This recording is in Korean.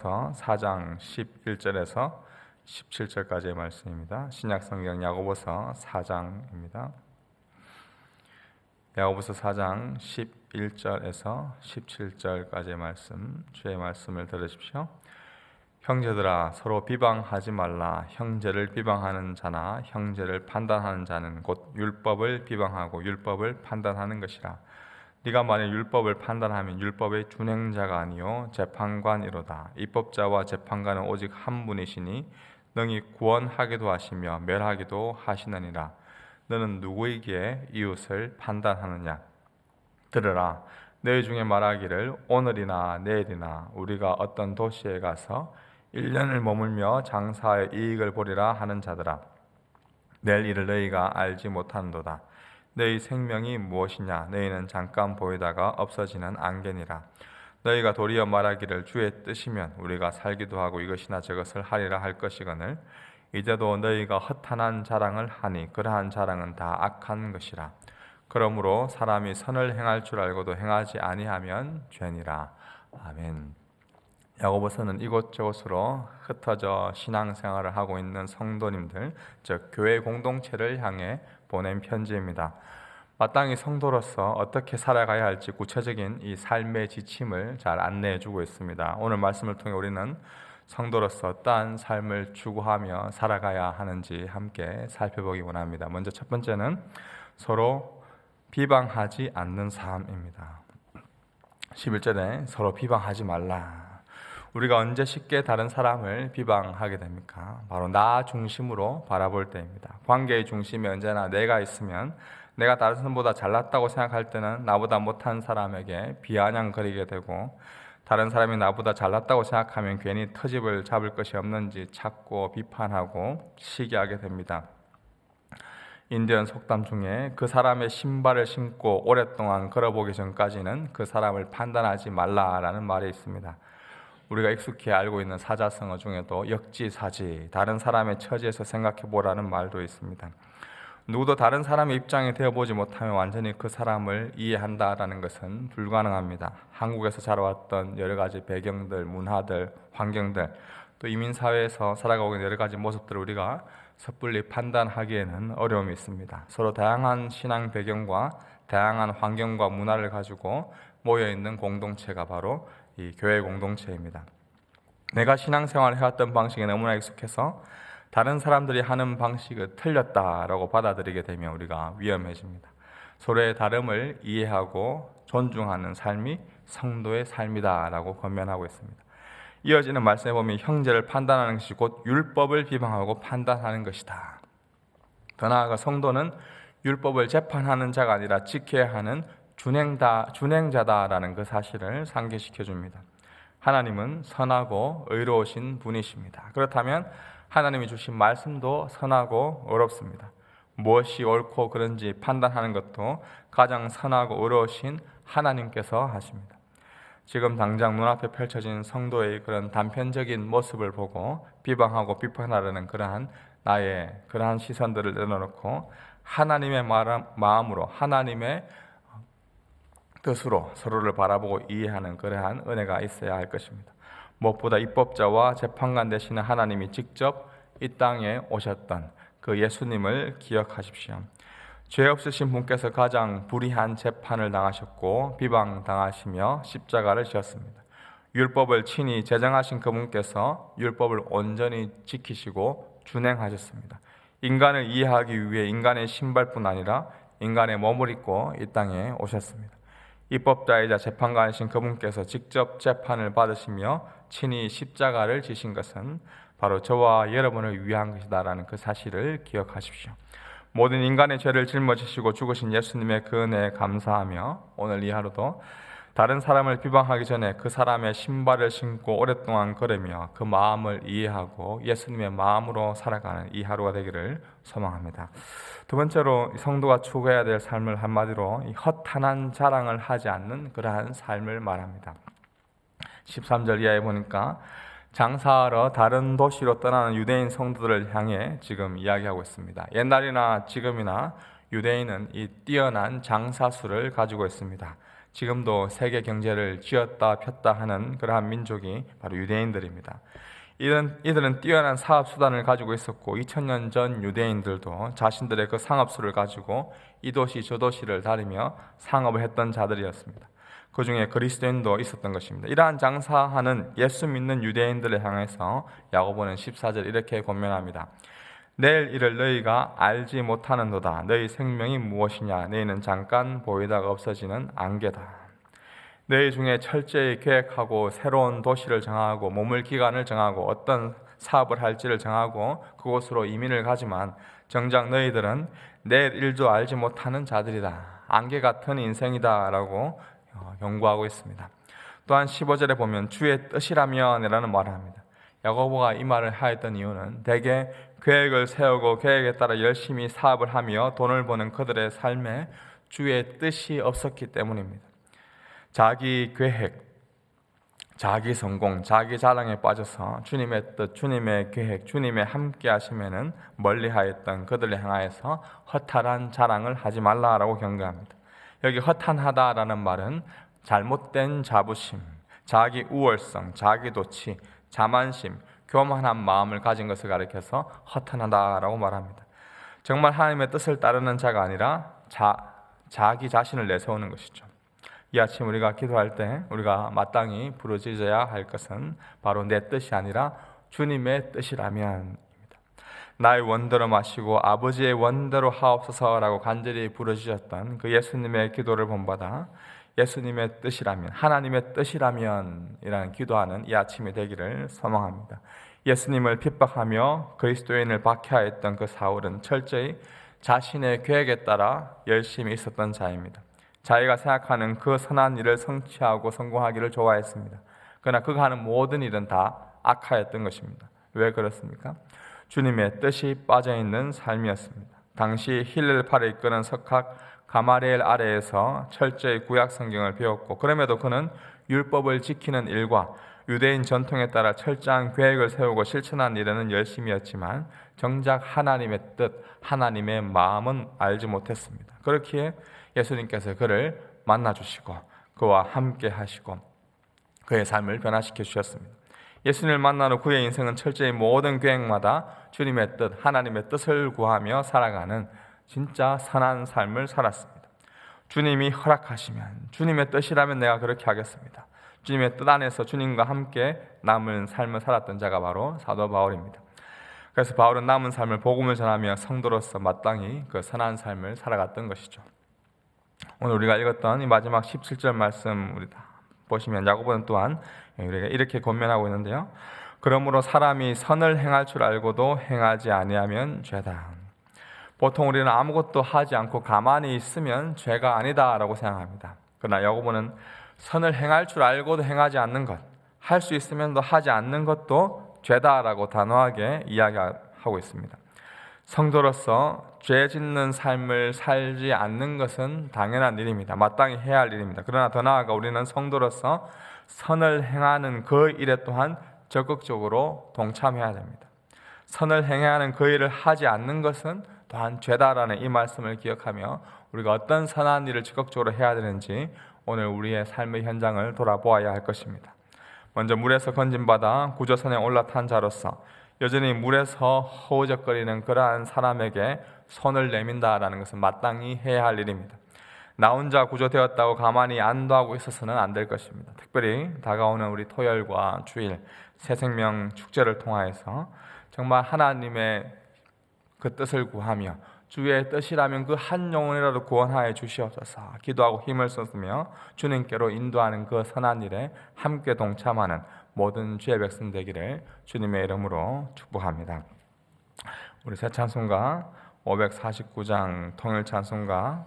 4장 11절에서 17절까지의 말씀입니다. 신약성경 야고보서 4장입니다. 야고보서 4장 11절에서 17절까지의 말씀, 주의 말씀을 들으십시오. 형제들아, 서로 비방하지 말라. 형제를 비방하는 자나 형제를 판단하는 자는 곧 율법을 비방하고 율법을 판단하는 것이라. 네가 만일 율법을 판단하면 율법의 준행자가 아니요 재판관이로다. 입법자와 재판관은 오직 한 분이시니 능히 구원하기도 하시며 멸하기도 하시느니라. 너는 누구에게 이웃을 판단하느냐? 들으라. 너희 중에 말하기를 오늘이나 내일이나 우리가 어떤 도시에 가서 1년을 머물며 장사의 이익을 보리라 하는 자들아, 내일 일을 너희가 알지 못하는도다. 너희 생명이 무엇이냐? 너희는 잠깐 보이다가 없어지는 안개니라. 너희가 도리어 말하기를 주의 뜻이면 우리가 살기도 하고 이것이나 저것을 하리라 할 것이거늘 이제도 너희가 허탄한 자랑을 하니 그러한 자랑은 다 악한 것이라. 그러므로 사람이 선을 행할 줄 알고도 행하지 아니하면 죄니라. 아멘. 야고보서는 이곳저곳으로 흩어져 신앙생활을 하고 있는 성도님들, 즉 교회 공동체를 향해 보낸 편지입니다. 마땅히 성도로서 어떻게 살아가야 할지 구체적인 이 삶의 지침을 잘 안내해주고 있습니다. 오늘 말씀을 통해 우리는 성도로서 어떠한 삶을 추구하며 살아가야 하는지 함께 살펴보기 원합니다. 먼저 첫 번째는 서로 비방하지 않는 삶입니다. 11절에 서로 비방하지 말라. 우리가 언제 쉽게 다른 사람을 비방하게 됩니까? 바로 나 중심으로 바라볼 때입니다. 관계의 중심에 언제나 내가 있으면 내가 다른 사람보다 잘났다고 생각할 때는 나보다 못한 사람에게 비아냥거리게 되고, 다른 사람이 나보다 잘났다고 생각하면 괜히 터집을 잡을 것이 없는지 찾고 비판하고 시기하게 됩니다. 인디언 속담 중에 그 사람의 신발을 신고 오랫동안 걸어보기 전까지는 그 사람을 판단하지 말라라는 말이 있습니다. 우리가 익숙히 알고 있는 사자성어 중에도 역지사지, 다른 사람의 처지에서 생각해 보라는 말도 있습니다. 누구도 다른 사람의 입장에 되어보지 못하면 완전히 그 사람을 이해한다라는 것은 불가능합니다. 한국에서 자라왔던 여러 가지 배경들, 문화들, 환경들, 또 이민사회에서 살아가고 있는 여러 가지 모습들을 우리가 섣불리 판단하기에는 어려움이 있습니다. 서로 다양한 신앙 배경과 다양한 환경과 문화를 가지고 모여있는 공동체가 바로 이 교회 공동체입니다. 내가 신앙생활을 해왔던 방식에 너무나 익숙해서 다른 사람들이 하는 방식을 틀렸다라고 받아들이게 되면 우리가 위험해집니다. 서로의 다름을 이해하고 존중하는 삶이 성도의 삶이다라고 권면하고 있습니다. 이어지는 말씀에 보면 형제를 판단하는 것이 곧 율법을 비방하고 판단하는 것이다. 더 나아가 성도는 율법을 재판하는 자가 아니라 지켜야 하는 준행자다라는 그 사실을 상기시켜 줍니다. 하나님은 선하고 의로우신 분이십니다. 그렇다면 하나님이 주신 말씀도 선하고 의롭습니다. 무엇이 옳고 그른지 판단하는 것도 가장 선하고 의로우신 하나님께서 하십니다. 지금 당장 눈앞에 펼쳐진 성도의 그런 단편적인 모습을 보고 비방하고 비판하려는 그러한 시선들을 내려놓고 하나님의 마음으로 하나님의 뜻으로 서로를 바라보고 이해하는 그러한 은혜가 있어야 할 것입니다. 무엇보다 입법자와 재판관 되시는 하나님이 직접 이 땅에 오셨던 그 예수님을 기억하십시오. 죄 없으신 분께서 가장 불의한 재판을 당하셨고 비방당하시며 십자가를 지었습니다. 율법을 친히 제정하신 그분께서 율법을 온전히 지키시고 준행하셨습니다. 인간을 이해하기 위해 인간의 신발뿐 아니라 인간의 몸을 입고 이 땅에 오셨습니다. 입법자이자 재판관이신 그분께서 직접 재판을 받으시며 친히 십자가를 지신 것은 바로 저와 여러분을 위한 것이다라는 그 사실을 기억하십시오. 모든 인간의 죄를 짊어지시고 죽으신 예수님의 그 은혜에 감사하며 오늘 이 하루도 다른 사람을 비방하기 전에 그 사람의 신발을 신고 오랫동안 걸으며 그 마음을 이해하고 예수님의 마음으로 살아가는 이 하루가 되기를 소망합니다. 두 번째로 성도가 추구해야 될 삶을 한마디로 허탄한 자랑을 하지 않는 그러한 삶을 말합니다. 13절 이하에 보니까 장사하러 다른 도시로 떠나는 유대인 성도들을 향해 지금 이야기하고 있습니다. 옛날이나 지금이나 유대인은 이 뛰어난 장사술을 가지고 있습니다. 지금도 세계 경제를 쥐었다 폈다 하는 그러한 민족이 바로 유대인들입니다. 이들은 뛰어난 사업 수단을 가지고 있었고 2000년 전 유대인들도 자신들의 그 상업수를 가지고 이 도시 저 도시를 다니며 상업을 했던 자들이었습니다. 그 중에 그리스도인도 있었던 것입니다. 이러한 장사하는 예수 믿는 유대인들을 향해서 야고보는 14절 이렇게 권면합니다. 내일 일을 너희가 알지 못하는도다. 너희 생명이 무엇이냐? 너희는 잠깐 보이다가 없어지는 안개다. 너희 중에 철저히 계획하고 새로운 도시를 정하고 머물 기간을 정하고 어떤 사업을 할지를 정하고 그곳으로 이민을 가지만 정작 너희들은 내일 일도 알지 못하는 자들이다. 안개 같은 인생이다 라고 경고하고 있습니다. 또한 15절에 보면 주의 뜻이라면 이라는 말을 합니다. 야고보가 이 말을 하였던 이유는 대개 계획을 세우고 계획에 따라 열심히 사업을 하며 돈을 버는 그들의 삶에 주의 뜻이 없었기 때문입니다. 자기 계획, 자기 성공, 자기 자랑에 빠져서 주님의 뜻, 주님의 계획, 주님의 함께 하심에는 멀리하였던 그들을 향하여서 허탈한 자랑을 하지 말라라고 경고합니다. 여기 허탄하다라는 말은 잘못된 자부심, 자기 우월성, 자기 도취, 자만심, 교만한 마음을 가진 것을 가리켜서 허탄하다라고 말합니다. 정말 하나님의 뜻을 따르는 자가 아니라 자기 자신을 내세우는 것이죠. 이 아침 우리가 기도할 때 우리가 마땅히 부르짖어야 할 것은 바로 내 뜻이 아니라 주님의 뜻이라면 나의 원대로 마시고 아버지의 원대로 하옵소서라고 간절히 부르짖었던 그 예수님의 기도를 본받아 예수님의 뜻이라면, 하나님의 뜻이라면 이라는 기도하는 이 아침이 되기를 소망합니다. 예수님을 핍박하며 그리스도인을 박해하였던 그 사울은 철저히 자신의 계획에 따라 열심히 있었던 자입니다. 자기가 생각하는 그 선한 일을 성취하고 성공하기를 좋아했습니다. 그러나 그가 하는 모든 일은 다 악하였던 것입니다. 왜 그렇습니까? 주님의 뜻이 빠져있는 삶이었습니다. 당시 힐렐파를 이끄는 석학 가마리엘 아래에서 철저히 구약 성경을 배웠고 그럼에도 그는 율법을 지키는 일과 유대인 전통에 따라 철저한 계획을 세우고 실천한 일에는 열심이었지만 정작 하나님의 뜻, 하나님의 마음은 알지 못했습니다. 그렇기에 예수님께서 그를 만나주시고 그와 함께 하시고 그의 삶을 변화시켜 주셨습니다. 예수님을 만난 후 그의 인생은 철저히 모든 계획마다 주님의 뜻, 하나님의 뜻을 구하며 살아가는 진짜 선한 삶을 살았습니다. 주님이 허락하시면, 주님의 뜻이라면 내가 그렇게 하겠습니다. 주님의 뜻 안에서 주님과 함께 남은 삶을 살았던 자가 바로 사도 바울입니다. 그래서 바울은 남은 삶을 복음을 전하며 성도로서 마땅히 그 선한 삶을 살아갔던 것이죠. 오늘 우리가 읽었던 이 마지막 17절 말씀 우리 다 보시면 야고보는 또한 우리가 이렇게 권면하고 있는데요. 그러므로 사람이 선을 행할 줄 알고도 행하지 아니하면 죄다. 보통 우리는 아무것도 하지 않고 가만히 있으면 죄가 아니다라고 생각합니다. 그러나 야고보는 선을 행할 줄 알고도 행하지 않는 것, 할 수 있으면도 하지 않는 것도 죄다라고 단호하게 이야기하고 있습니다. 성도로서 죄 짓는 삶을 살지 않는 것은 당연한 일입니다. 마땅히 해야 할 일입니다. 그러나 더 나아가 우리는 성도로서 선을 행하는 그 일에 또한 적극적으로 동참해야 됩니다. 선을 행해야 하는 그 일을 하지 않는 것은 또한 죄다라는 이 말씀을 기억하며 우리가 어떤 선한 일을 적극적으로 해야 되는지 오늘 우리의 삶의 현장을 돌아보아야 할 것입니다. 먼저 물에서 건진받아 구조선에 올라탄 자로서 여전히 물에서 허우적거리는 그러한 사람에게 손을 내민다라는 것은 마땅히 해야 할 일입니다. 나 혼자 구조되었다고 가만히 안도하고 있어서는 안 될 것입니다. 특별히 다가오는 우리 토요일과 주일 새생명 축제를 통하여서 정말 하나님의 그 뜻을 구하며 주의 뜻이라면 그 한 영혼이라도 구원하여 주시옵소서 기도하고 힘을 쏟으며 주님께로 인도하는 그 선한 일에 함께 동참하는 모든 주의 백성 되기를 주님의 이름으로 축복합니다. 우리 새 찬송가 549장 통일 찬송가